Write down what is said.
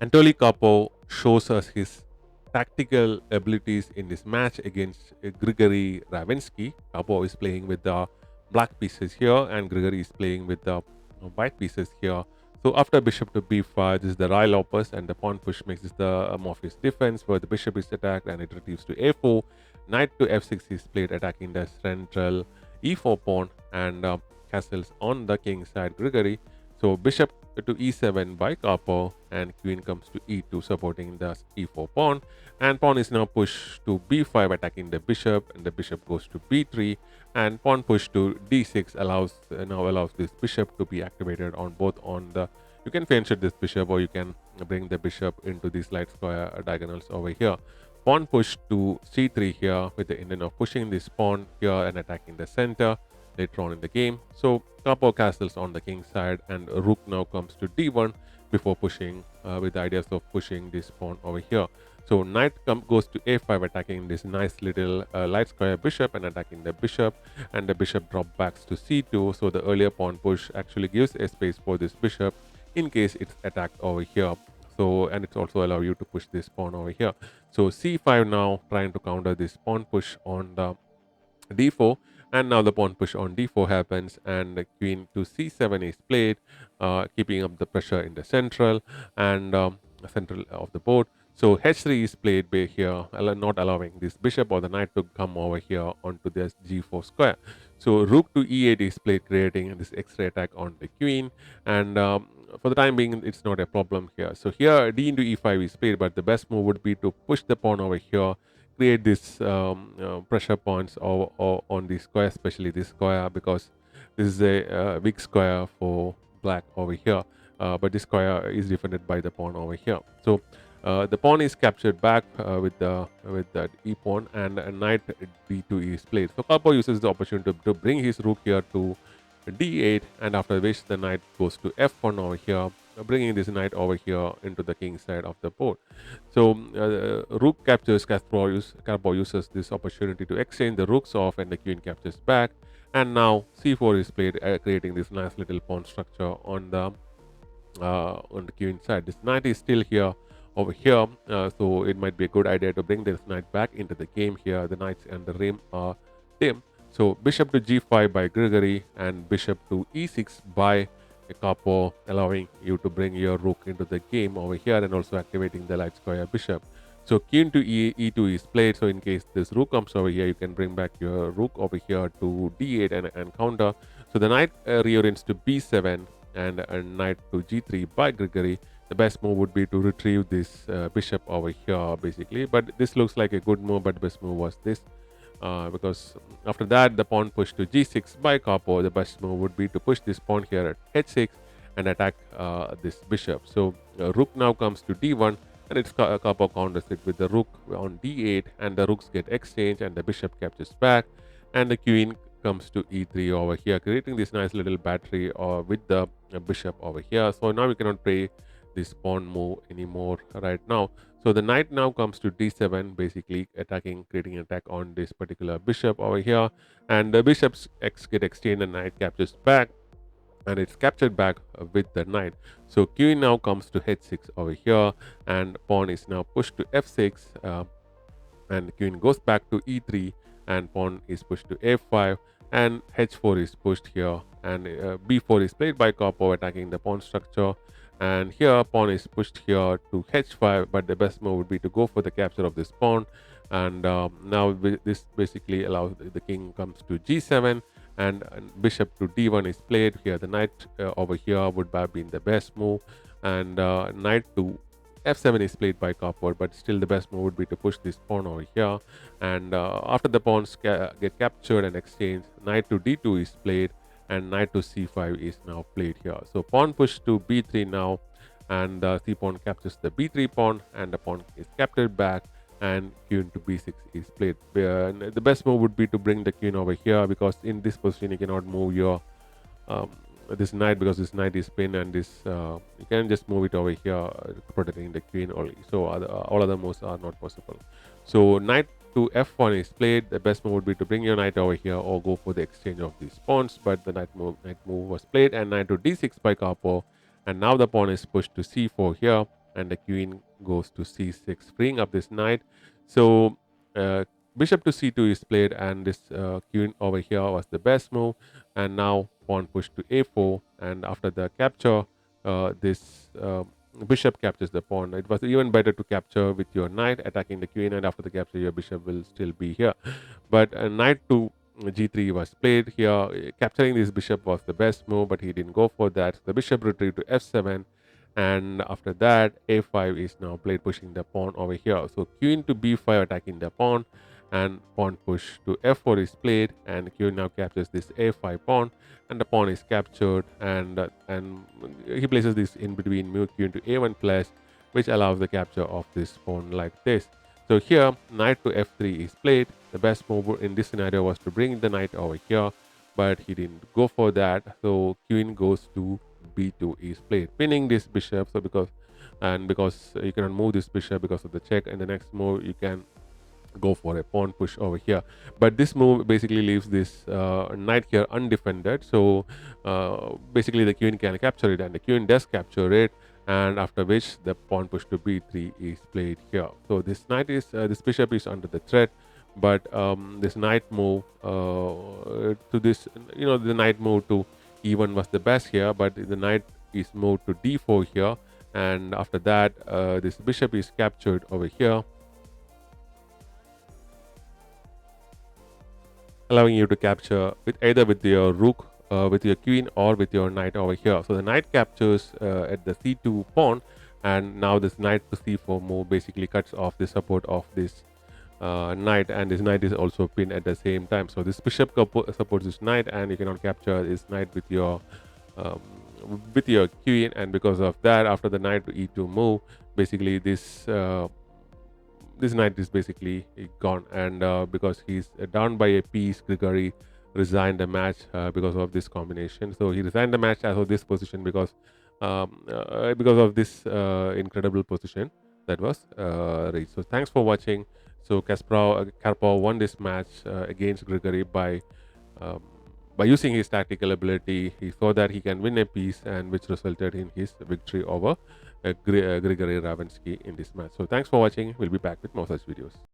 Anatoly Karpov shows us his tactical abilities in this match against Grigory Ravinsky. Karpov is playing with the black pieces here, and Grigory is playing with the white pieces here. So after bishop to b5, this is the Ryle opus, and the pawn push makes this the Morpheus defense, where the bishop is attacked and it retrieves to a4. Knight to f6 is played, attacking the central e4 pawn, and castles on the king side Grigory. So bishop to e7 by Karpov, and queen comes to e2, supporting the e4 pawn, and pawn is now pushed to b5, attacking the bishop, and the bishop goes to b3, and pawn push to d6 now allows this bishop to be activated on both on the, you can fence this bishop, or you can bring the bishop into these light square diagonals over here. Pawn push to c3 here, with the intent of pushing this pawn here and attacking the center later on in the game. So Karpov castles on the king side, and rook now comes to d1 before pushing with the ideas of pushing this pawn over here. So knight goes to a5, attacking this nice little light square bishop and attacking the bishop, and the bishop drop backs to c2. So the earlier pawn push actually gives a space for this bishop in case it's attacked over here. So, and it's also allow you to push this pawn over here. So c5 now trying to counter this pawn push on the d4, and now the pawn push on d4 happens, and the queen to c7 is played, keeping up the pressure in the central and central of the board. So h3 is played by here, not allowing this bishop or the knight to come over here onto this g4 square. So rook to e8 is played, creating this x-ray attack on the queen, and for the time being it's not a problem here. So here d into e5 is played, but the best move would be to push the pawn over here, create this pressure points on the square, especially this square, because this is a weak square for black over here, but this square is defended by the pawn over here. So the pawn is captured back with the e pawn, and a knight d2 is played. So Karpov uses the opportunity to bring his rook here to d8, and after which the knight goes to f1 over here, bringing this knight over here into the king side of the board. So rook captures, Karpov uses this opportunity to exchange the rooks off, and the queen captures back, and now c4 is played, creating this nice little pawn structure on the queen side. This knight is still here over here, so it might be a good idea to bring this knight back into the game here. The knights and the rim are dim. So bishop to g5 by Grigory, and bishop to e6 by Karpov, allowing you to bring your rook into the game over here, and also activating the light square bishop. So queen to e2 is played. So in case this rook comes over here, you can bring back your rook over here to d8 and counter. So the knight reorients to b7, and a knight to g3 by Grigory. The best move would be to retrieve this bishop over here, basically. But this looks like a good move, but the best move was this. Because after that, the pawn push to g6 by Karpov. The best move would be to push this pawn here at h6 and attack this bishop. So rook now comes to d1, and it's Karpov counters it with the rook on d8, and the rooks get exchanged, and the bishop captures back, and the queen comes to e3 over here, creating this nice little battery with the bishop over here. So now we cannot play this pawn move anymore right now. So the knight now comes to d7, basically attacking, creating an attack on this particular bishop over here, and the bishop's get exchanged, and knight captures back, and it's captured back with the knight. So queen now comes to h6 over here, and pawn is now pushed to f6, and queen goes back to e3, and pawn is pushed to f5, and h4 is pushed here, and b4 is played by Karpov, attacking the pawn structure. And here pawn is pushed here to h5, but the best move would be to go for the capture of this pawn. And now this basically allows the king comes to g7, and bishop to d1 is played. Here the knight over here would have been the best move, and knight to f7 is played by Karpov, but still the best move would be to push this pawn over here. And after the pawns get captured and exchanged, knight to d2 is played, and knight to c5 is now played here. So pawn push to b3 now, and c pawn captures the b3 pawn, and the pawn is captured back, and queen to b6 is played. The best move would be to bring the queen over here, because in this position you cannot move your this knight, because this knight is pinned, and this you can just move it over here, protecting the queen only. So all other moves are not possible. So knight to f1 is played. The best move would be to bring your knight over here, or go for the exchange of these pawns, but the knight move was played, and knight to d6 by Karpov, and now the pawn is pushed to c4 here, and the queen goes to c6, freeing up this knight. So bishop to c2 is played, and this queen over here was the best move. And now pawn push to a4, and after the capture, this bishop captures the pawn. It was even better to capture with your knight attacking the queen, and after the capture your bishop will still be here. But knight to g3 was played here. Capturing this bishop was the best move, but he didn't go for that. The bishop retrieved to f7, and after that a5 is now played, pushing the pawn over here. So queen to b5 attacking the pawn, and pawn push to f4 is played, and queen now captures this a5 pawn, and the pawn is captured, and he places this in between move queen to a1 plus, which allows the capture of this pawn like this. So here knight to f3 is played. The best move in this scenario was to bring the knight over here, but he didn't go for that. So queen goes to b2 is played, pinning this bishop. So because you cannot move this bishop because of the check, and the next move you can go for a pawn push over here. But this move basically leaves this knight here undefended. So basically the queen can capture it, and the queen does capture it, and after which the pawn push to b3 is played here. So this knight is this bishop is under the threat, but this knight move to this, the knight move to e1 was the best here, but the knight is moved to d4 here, and after that this bishop is captured over here, allowing you to capture with either with your rook, with your queen, or with your knight over here. So the knight captures at the c2 pawn, and now this knight to c4 move basically cuts off the support of this knight, and this knight is also pinned at the same time. So this bishop supports this knight, and you cannot capture this knight with your queen, and because of that, after the knight to e2 move, basically this knight is basically gone, and because he's down by a piece, Grigory resigned the match because of this combination. So he resigned the match as of this position because of this incredible position that was reached. So thanks for watching. So Karpov won this match against Grigory by using his tactical ability. He saw that he can win a piece, and which resulted in his victory over Grigory Ravinsky in this match. So thanks for watching. We'll be back with more such videos.